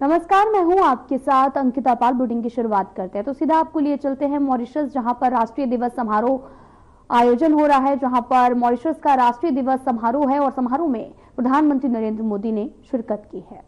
नमस्कार, मैं हूं आपके साथ अंकिता पाल। बुलेटिन की शुरुआत करते हैं तो सीधा आपको लिए चलते हैं मॉरिशस, जहां पर राष्ट्रीय दिवस समारोह आयोजन हो रहा है, जहां पर मॉरिशस का राष्ट्रीय दिवस समारोह है और समारोह में प्रधानमंत्री नरेंद्र मोदी ने शिरकत की है।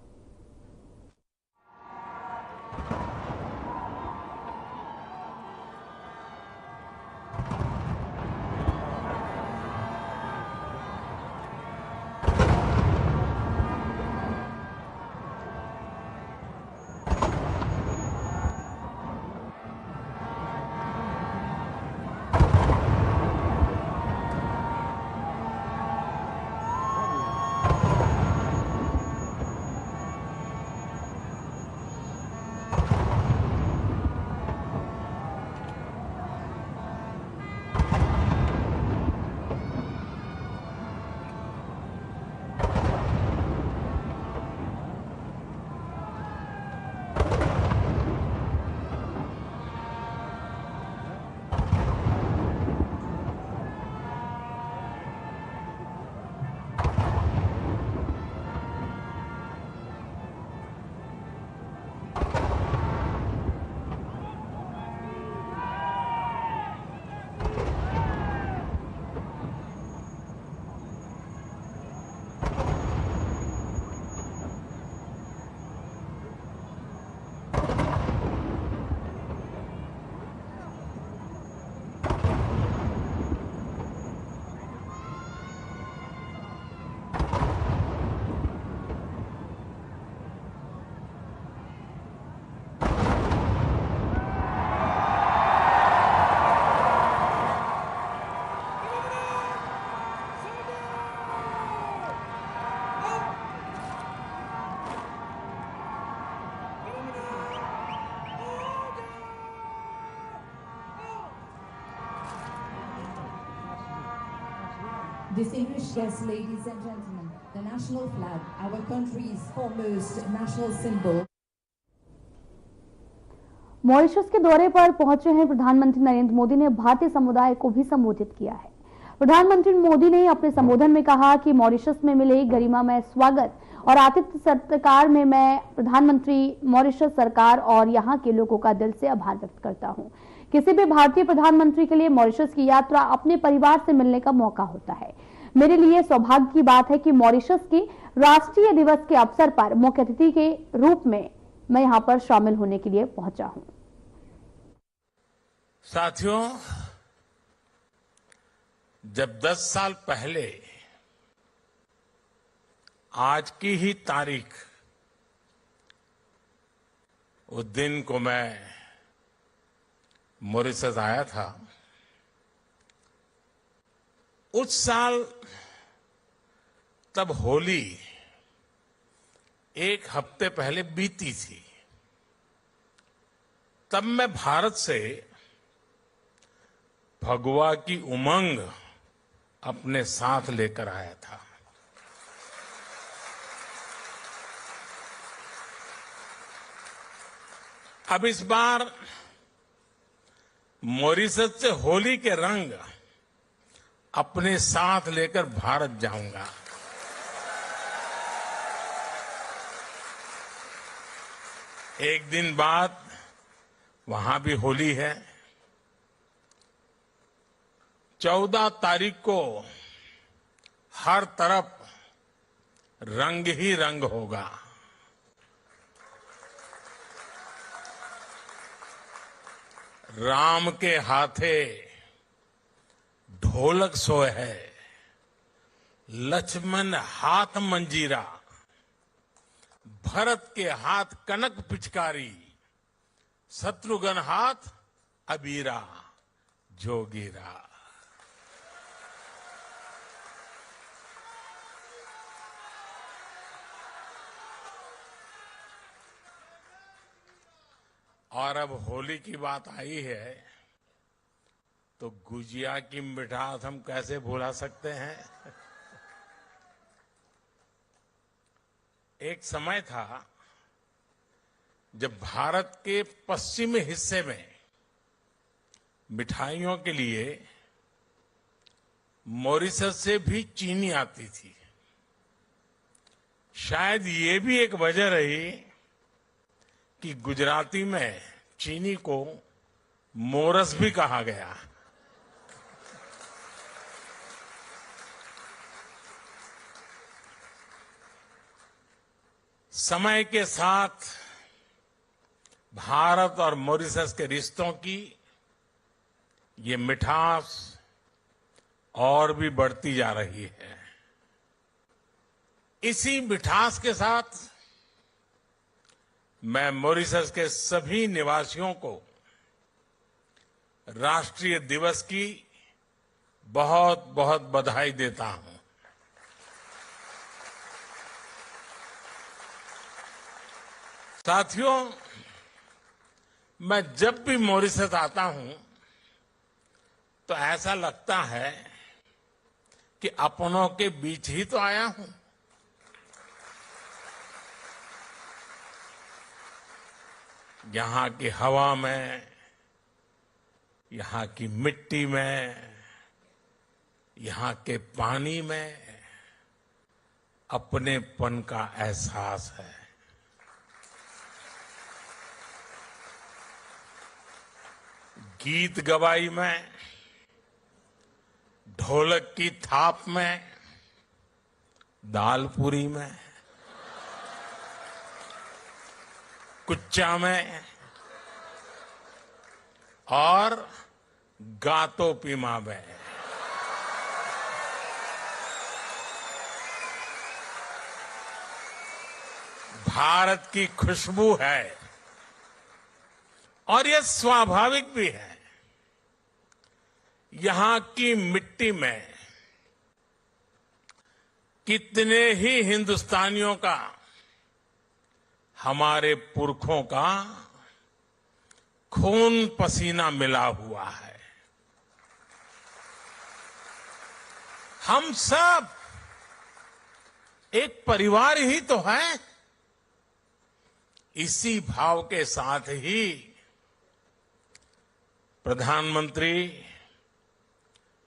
Distinguished guests, ladies and gentlemen, the national flag, our country's foremost national symbol. Mauritius के दौरे पर पहुंचे हैं प्रधानमंत्री नरेंद्र मोदी ने भारतीय समुदाय को भी संबोधित किया है। प्रधानमंत्री मोदी ने अपने संबोधन में कहा कि मॉरिशस में मिले गरिमामय स्वागत और आतिथ्य सत्कार में मैं प्रधानमंत्री, मॉरिशस सरकार और यहां के लोगों का दिल से आभार व्यक्त करता हूं। किसी भी भारतीय प्रधानमंत्री के लिए मॉरिशस की यात्रा अपने परिवार से मिलने का मौका होता है। मेरे लिए सौभाग्य की बात है कि मॉरिशस के राष्ट्रीय दिवस के अवसर पर मुख्य अतिथि के रूप में मैं यहां पर शामिल होने के लिए पहुंचा हूं। साथियों, जब 10 साल पहले आज की ही तारीख, उस दिन को मैं मॉरिशस आया था, उस साल तब होली एक हफ्ते पहले बीती थी। तब मैं भारत से भगवा की उमंग अपने साथ लेकर आया था। अब इस बार मॉरिशस से होली के रंग अपने साथ लेकर भारत जाऊंगा। एक दिन बाद वहां भी होली है। 14 तारीख को हर तरफ रंग ही रंग होगा। राम के हाथे ढोलक सोए है, लक्ष्मण हाथ मंजीरा, भरत के हाथ कनक पिचकारी, शत्रुघ्न हाथ अबीरा जोगीरा। और अब होली की बात आई है तो गुजिया की मिठास हम कैसे भुला सकते हैं। एक समय था जब भारत के पश्चिमी हिस्से में मिठाइयों के लिए मॉरिशस से भी चीनी आती थी। शायद ये भी एक वजह रही कि गुजराती में चीनी को मोरस भी कहा गया। समय के साथ भारत और मॉरिशस के रिश्तों की ये मिठास और भी बढ़ती जा रही है। इसी मिठास के साथ मैं मॉरिशस के सभी निवासियों को राष्ट्रीय दिवस की बहुत बहुत बधाई देता हूं। साथियों, मैं जब भी मॉरिशस आता हूं तो ऐसा लगता है कि अपनों के बीच ही तो आया हूं। यहां की हवा में, यहां की मिट्टी में, यहां के पानी में अपनेपन का एहसास है। गीत गवाई में, ढोलक की थाप में, दालपूरी में, कुच्चा में और गातो पीमा में भारत की खुशबू है। और यह स्वाभाविक भी है। यहां की मिट्टी में कितने ही हिंदुस्तानियों का, हमारे पुरखों का खून पसीना मिला हुआ है। हम सब एक परिवार ही तो हैं। इसी भाव के साथ ही प्रधानमंत्री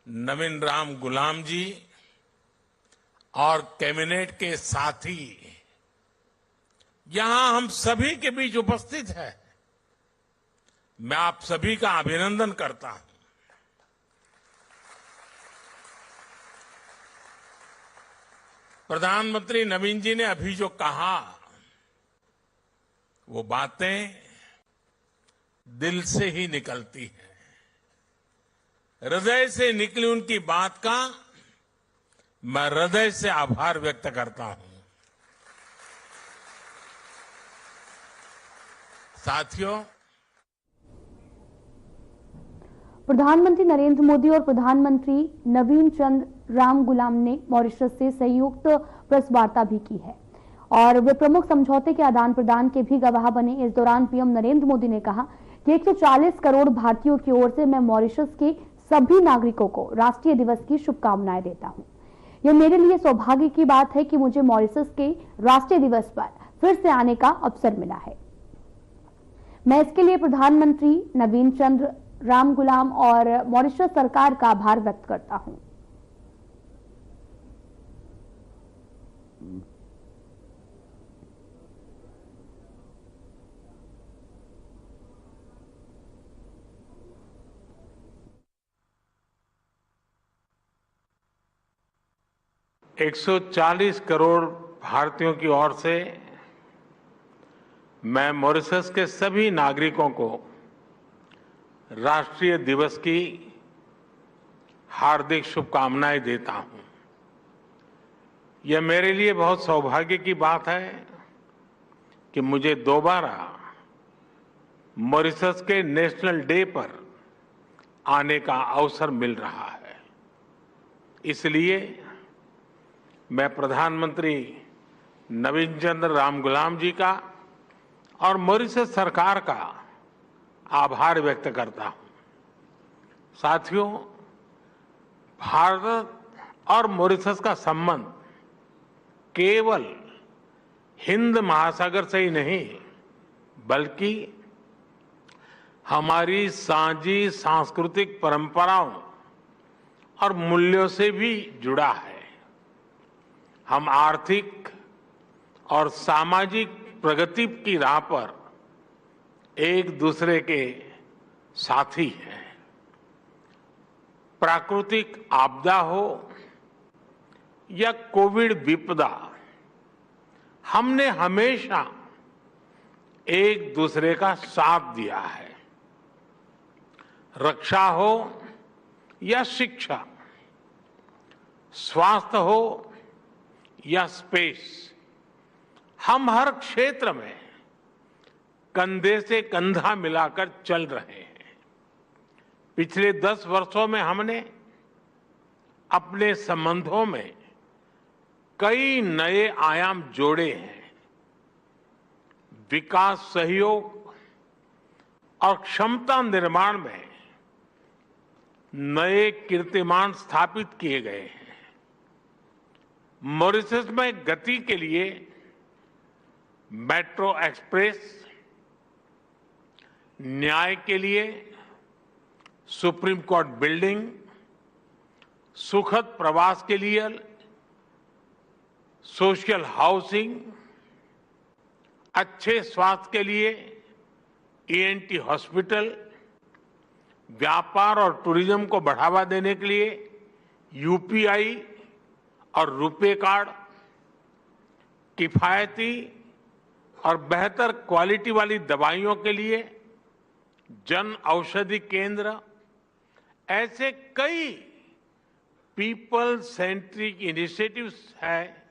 नवीन राम गुलाम जी और कैबिनेट के साथी यहां हम सभी के बीच उपस्थित है। मैं आप सभी का अभिनंदन करता हूं। प्रधानमंत्री नवीन जी ने अभी जो कहा, वो बातें दिल से ही निकलती हैं। हृदय से निकली उनकी बात का मैं हृदय से आभार व्यक्त करता हूं। साथियों, प्रधानमंत्री नरेंद्र मोदी और प्रधानमंत्री नवीन चंद्र राम गुलाम ने मॉरिशस से संयुक्त प्रेस वार्ता भी की है और वे प्रमुख समझौते के आदान प्रदान के भी गवाह बने। इस दौरान पीएम नरेंद्र मोदी ने कहा कि 140 करोड़ भारतीयों की ओर से मैं मॉरिशस के सभी नागरिकों को राष्ट्रीय दिवस की शुभकामनाएं देता हूं। यह मेरे लिए सौभाग्य की बात है कि मुझे मॉरिशस के राष्ट्रीय दिवस पर फिर से आने का अवसर मिला है। मैं इसके लिए प्रधानमंत्री नवीन चंद्र राम गुलाम और मॉरिशस सरकार का आभार व्यक्त करता हूं। $140 करोड़ भारतीयों की ओर से मैं मॉरिशस के सभी नागरिकों को राष्ट्रीय दिवस की हार्दिक शुभकामनाएं देता हूं। यह मेरे लिए बहुत सौभाग्य की बात है कि मुझे दोबारा मॉरिशस के नेशनल डे पर आने का अवसर मिल रहा है। इसलिए मैं प्रधानमंत्री नवीन चंद्र राम गुलाम जी का और मॉरिशस सरकार का आभार व्यक्त करता हूं। साथियों, भारत और मॉरिशस का संबंध केवल हिंद महासागर से ही नहीं, बल्कि हमारी साझी सांस्कृतिक परंपराओं और मूल्यों से भी जुड़ा है। हम आर्थिक और सामाजिक प्रगति की राह पर एक दूसरे के साथी हैं। प्राकृतिक आपदा हो या कोविड विपदा, हमने हमेशा एक दूसरे का साथ दिया है। रक्षा हो या शिक्षा, स्वास्थ्य हो या स्पेस, हम हर क्षेत्र में कंधे से कंधा मिलाकर चल रहे हैं। पिछले 10 वर्षों में हमने अपने संबंधों में कई नए आयाम जोड़े हैं। विकास सहयोग और क्षमता निर्माण में नए कीर्तिमान स्थापित किए गए हैं। मॉरिशस में गति के लिए मेट्रो एक्सप्रेस, न्याय के लिए सुप्रीम कोर्ट बिल्डिंग, सुखद प्रवास के लिए सोशल हाउसिंग, अच्छे स्वास्थ्य के लिए ईएनटी हॉस्पिटल, व्यापार और टूरिज्म को बढ़ावा देने के लिए यूपीआई और रुपे कार्ड, किफायती और बेहतर क्वालिटी वाली दवाइयों के लिए जन औषधि केंद्र, ऐसे कई पीपल सेंट्रिक इनिशिएटिव्स हैं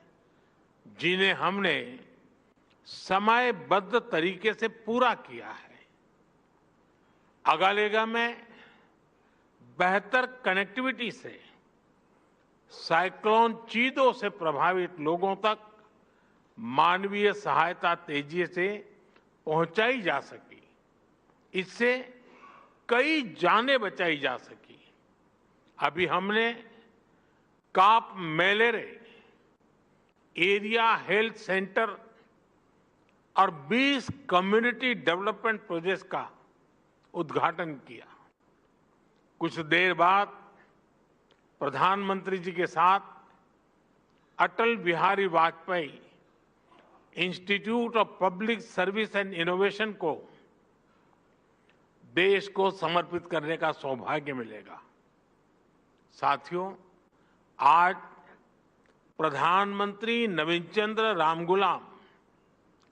जिन्हें हमने समयबद्ध तरीके से पूरा किया है। अगालेगा में बेहतर कनेक्टिविटी से साइक्लोन चीदो से प्रभावित लोगों तक मानवीय सहायता तेजी से पहुंचाई जा सकी। इससे कई जानें बचाई जा सकी। अभी हमने काप मेलेरे एरिया हेल्थ सेंटर और 20 कम्युनिटी डेवलपमेंट प्रोजेक्ट्स का उद्घाटन किया। कुछ देर बाद प्रधानमंत्री जी के साथ Atal Bihari Vajpayee institute of public service and innovation को देश को समर्पित करने का सौभाग्य मिलेगा। साथियों, आज प्रधानमंत्री नवीन चंद्र रामगुलाम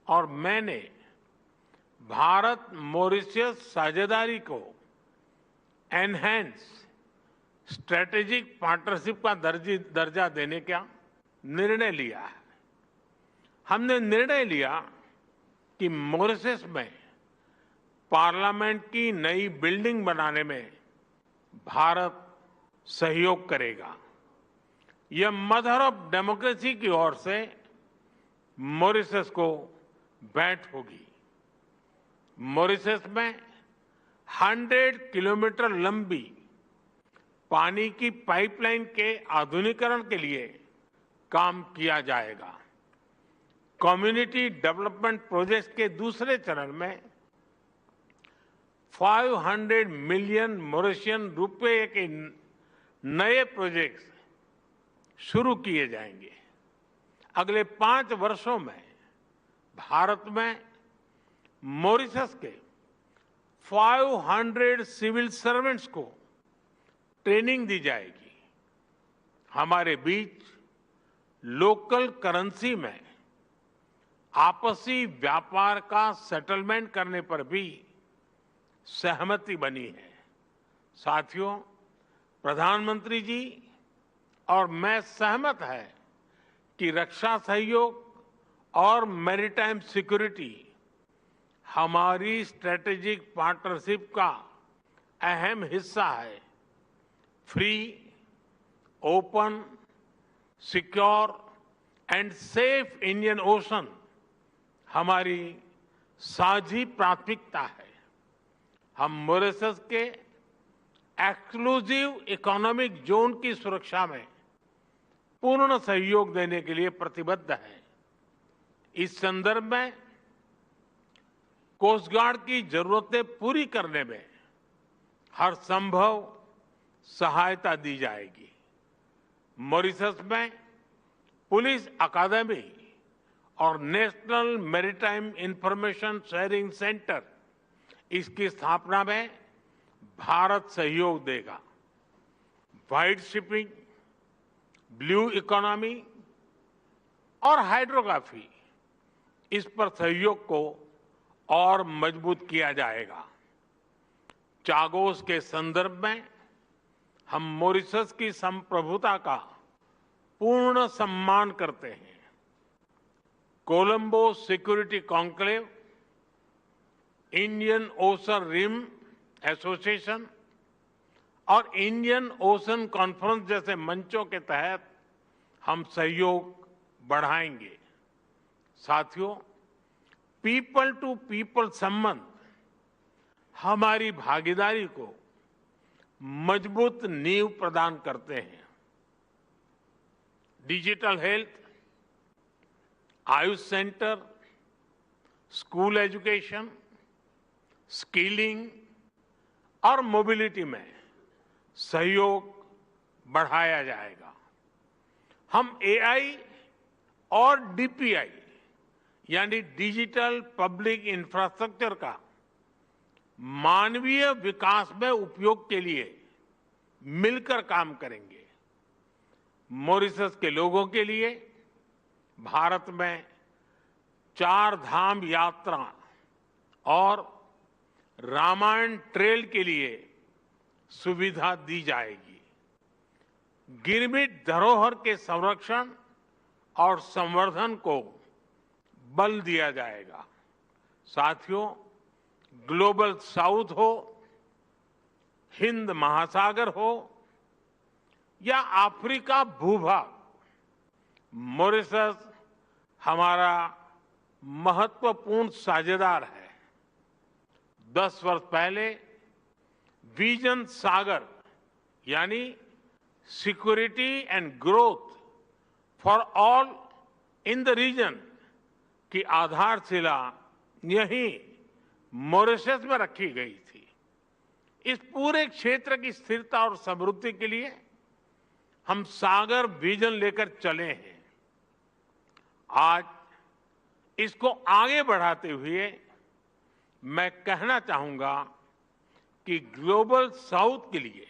और मैंने भारत मॉरिशस साझेदारी को एनहेंस स्ट्रेटेजिक पार्टनरशिप का दर्जा देने का निर्णय लिया है। हमने निर्णय लिया कि मॉरिशस में पार्लियामेंट की नई बिल्डिंग बनाने में भारत सहयोग करेगा। यह मदर ऑफ डेमोक्रेसी की ओर से मॉरिशस को भेंट होगी। मॉरिशस में 100 किलोमीटर लंबी पानी की पाइपलाइन के आधुनिकीकरण के लिए काम किया जाएगा। कम्युनिटी डेवलपमेंट प्रोजेक्ट के दूसरे चरण में 500 मिलियन मॉरिशियन रुपए के नए प्रोजेक्ट्स शुरू किए जाएंगे। अगले 5 वर्षों में भारत में मॉरिशस के 500 सिविल सर्वेंट्स को ट्रेनिंग दी जाएगी। हमारे बीच लोकल करेंसी में आपसी व्यापार का सेटलमेंट करने पर भी सहमति बनी है। साथियों, प्रधानमंत्री जी और मैं सहमत है कि रक्षा सहयोग और मैरीटाइम सिक्योरिटी हमारी स्ट्रेटेजिक पार्टनरशिप का अहम हिस्सा है। Free, open, secure and safe Indian ocean हमारी साझी प्राथमिकता है। हम मॉरिशस के एक्सक्लूसिव इकोनॉमिक जोन की सुरक्षा में पूर्ण सहयोग देने के लिए प्रतिबद्ध हैं। इस संदर्भ में कोस्ट गार्ड की जरूरतें पूरी करने में हर संभव सहायता दी जाएगी। मॉरिशस में पुलिस अकादमी और national maritime information sharing centre इसकी स्थापना में भारत सहयोग देगा। व्हाइट शिपिंग, ब्लू इकोनॉमी और हाइड्रोग्राफी, इस पर सहयोग को और मजबूत किया जाएगा। चागोस के संदर्भ में हम मॉरिशस की संप्रभुता का पूर्ण सम्मान करते हैं। Colombo security conclave, Indian ocean rim association और इंडियन ओशन कॉन्फ्रेंस जैसे मंचों के तहत हम सहयोग बढ़ाएंगे। साथियों, पीपल टू पीपल संबंध हमारी भागीदारी को मजबूत नींव प्रदान करते हैं। Digital health, Ayush centre, school education, skilling और मोबिलिटी में सहयोग बढ़ाया जाएगा। हम एआई और डीपीआई यानी डिजिटल पब्लिक इंफ्रास्ट्रक्चर का मानवीय विकास में उपयोग के लिए मिलकर काम करेंगे। मॉरिशस के लोगों के लिए भारत में 4 धाम यात्रा और रामायण ट्रेल के लिए सुविधा दी जाएगी। गिरमिट धरोहर के संरक्षण और संवर्धन को बल दिया जाएगा। साथियों, ग्लोबल साउथ हो, हिंद महासागर हो या अफ्रीका भूभाग, मॉरिशस हमारा महत्वपूर्ण साझेदार है। 10 वर्ष पहले विजन सागर यानी security and growth for all in the region की आधारशिला यहीं मॉरिशस में रखी गई थी। इस पूरे क्षेत्र की स्थिरता और समृद्धि के लिए हम सागर विजन लेकर चले हैं। आज इसको आगे बढ़ाते हुए मैं कहना चाहूंगा कि ग्लोबल साउथ के लिए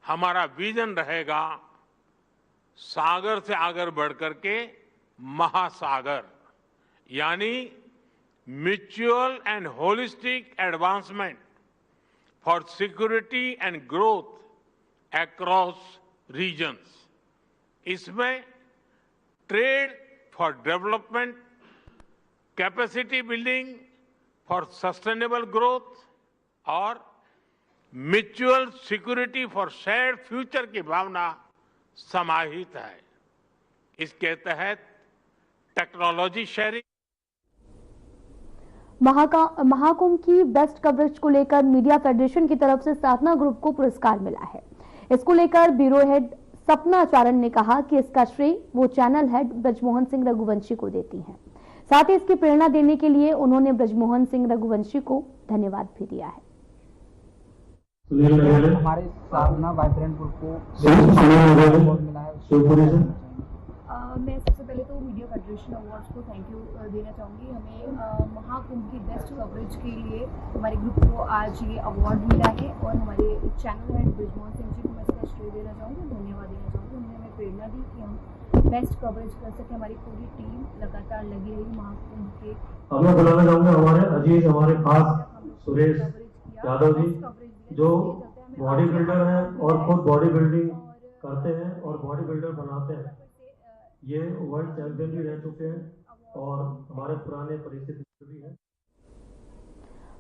हमारा विजन रहेगा सागर से आगे बढ़कर के महासागर, यानी mutual and holistic advancement for security and growth across regions. इसमें trade for development, capacity building for sustainable growth और mutual security for shared future की भावना समाहित है। इसके तहत टेक्नोलॉजी शेयरिंग। महाकुंभ की बेस्ट कवरेज को लेकर मीडिया फेडरेशन की तरफ से साधना ग्रुप को पुरस्कार मिला है। इसको लेकर ब्यूरो हेड सपना चारण ने कहा कि इसका श्रेय वो चैनल हेड ब्रजमोहन सिंह रघुवंशी को देती हैं। साथ ही इसकी प्रेरणा देने के लिए उन्होंने ब्रजमोहन सिंह रघुवंशी को धन्यवाद भी दिया है। हमारे साधना वाइब्रेंट ग्रुप को मिला है। मैं सबसे पहले तो मीडिया फेडरेशन अवार्ड्स को थैंक यू देना चाहूँगी। हमें महाकुंभ की बेस्ट कवरेज के लिए हमारे ग्रुप को आज ये अवार्ड मिला है और हमारे चैनल हेड ब्रजमोहन सिंह जी को मैं इसका श्रेय देना चाहूँगी, धन्यवाद देना चाहूँगी। उन्होंने हमें प्रेरणा दी कि हम बेस्ट कवरेज कर सके। हमारी पूरी टीम लगातार लगी रही महाकुंभ के। अब मैं बुलाना चाहूँगा हमारे अजीज, हमारे खास सुरेश यादव जी, जो बॉडी बिल्डर हैं और खुद बॉडी बिल्डिंग करते हैं और बॉडी बिल्डर बनाते हैं। ये वर्ल्ड चैंपियन भी रह चुके हैं और हमारे पुराने परिचित भी हैं।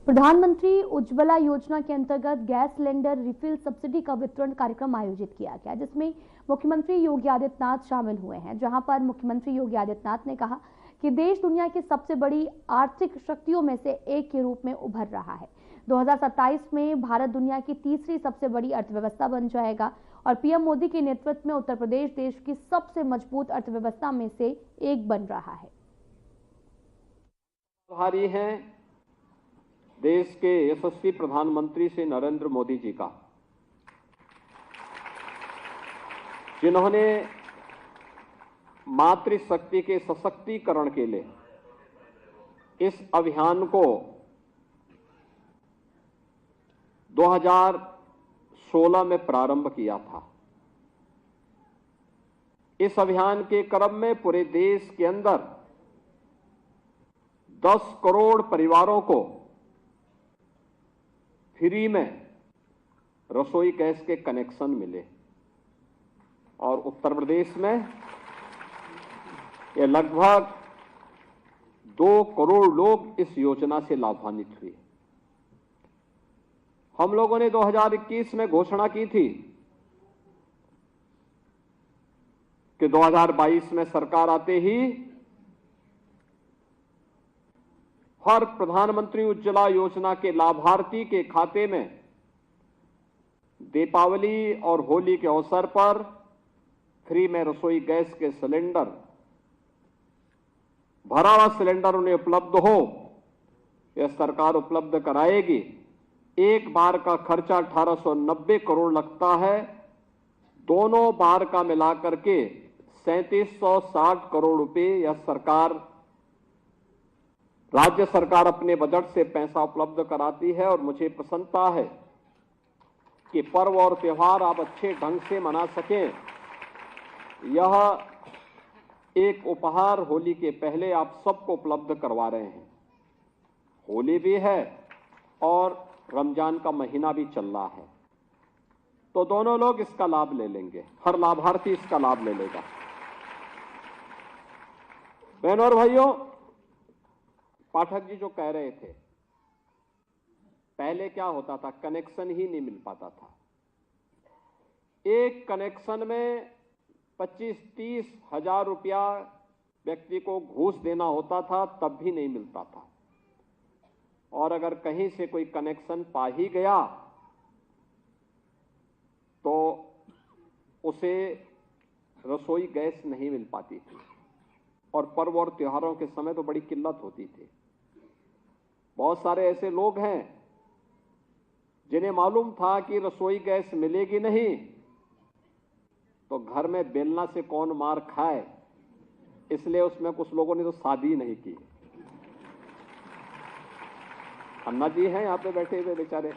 प्रधानमंत्री उज्ज्वला योजना के अंतर्गत गैस सिलेंडर रिफिल सब्सिडी का वितरण कार्यक्रम आयोजित किया गया, जिसमें मुख्यमंत्री योगी आदित्यनाथ शामिल हुए हैं। जहां पर मुख्यमंत्री योगी आदित्यनाथ ने कहा कि देश दुनिया की सबसे बड़ी आर्थिक शक्तियों में से एक के रूप में उभर रहा है। 2027 में भारत दुनिया की तीसरी सबसे बड़ी अर्थव्यवस्था बन जाएगा और पीएम मोदी के नेतृत्व में उत्तर प्रदेश देश की सबसे मजबूत अर्थव्यवस्था में से एक बन रहा है। आभारी हैं देश के यशस्वी प्रधानमंत्री श्री नरेंद्र मोदी जी का, जिन्होंने मातृशक्ति के सशक्तिकरण के लिए इस अभियान को 2016 में प्रारंभ किया था। इस अभियान के क्रम में पूरे देश के अंदर 10 करोड़ परिवारों को फ्री में रसोई गैस के कनेक्शन मिले और उत्तर प्रदेश में ये लगभग 2 करोड़ लोग इस योजना से लाभान्वित हुए। हम लोगों ने 2021 में घोषणा की थी कि 2022 में सरकार आते ही हर प्रधानमंत्री उज्ज्वला योजना के लाभार्थी के खाते में दीपावली और होली के अवसर पर फ्री में रसोई गैस के सिलेंडर, भरा हुआ सिलेंडर उन्हें उपलब्ध हो, यह सरकार उपलब्ध कराएगी। एक बार का खर्चा 1890 करोड़ लगता है, दोनों बार का मिलाकर के 3760 करोड़ रुपए यह सरकार, राज्य सरकार अपने बजट से पैसा उपलब्ध कराती है। और मुझे प्रसन्नता है कि पर्व और त्योहार आप अच्छे ढंग से मना सकें। यह एक उपहार होली के पहले आप सबको उपलब्ध करवा रहे हैं। होली भी है और रमजान का महीना भी चल रहा है, तो दोनों लोग इसका लाभ ले लेंगे, हर लाभार्थी इसका लाभ ले लेगा। बहनों और भाइयों, पाठक जी जो कह रहे थे, पहले क्या होता था, कनेक्शन ही नहीं मिल पाता था। एक कनेक्शन में 25-30 हजार रुपया व्यक्ति को घूस देना होता था, तब भी नहीं मिलता था। और अगर कहीं से कोई कनेक्शन पा ही गया तो उसे रसोई गैस नहीं मिल पाती थी। और पर्व और त्योहारों के समय तो बड़ी किल्लत होती थी। बहुत सारे ऐसे लोग हैं जिन्हें मालूम था कि रसोई गैस मिलेगी नहीं, तो घर में बेलना से कौन मार खाए, इसलिए उसमें कुछ लोगों ने तो शादी नहीं की। अन्ना जी हैं यहां पे बैठे हुए बेचारे,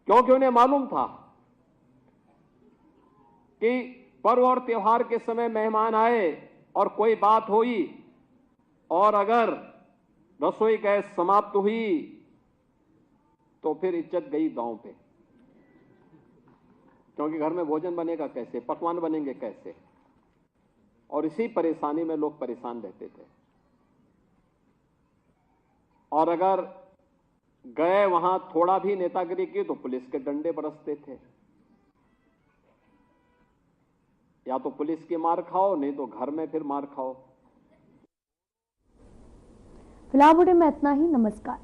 क्योंकि उन्हें मालूम था कि पर्व और त्योहार के समय मेहमान आए और कोई बात हुई और अगर रसोई गैस समाप्त हुई तो फिर इज्जत गई दांव पे, क्योंकि घर में भोजन बनेगा कैसे, पकवान बनेंगे कैसे। और इसी परेशानी में लोग परेशान रहते थे। और अगर गए वहां थोड़ा भी नेतागिरी की तो पुलिस के डंडे बरसते थे। या तो पुलिस की मार खाओ, नहीं तो घर में फिर मार खाओ। फिलहाल बुलेटिन में इतना ही। नमस्कार।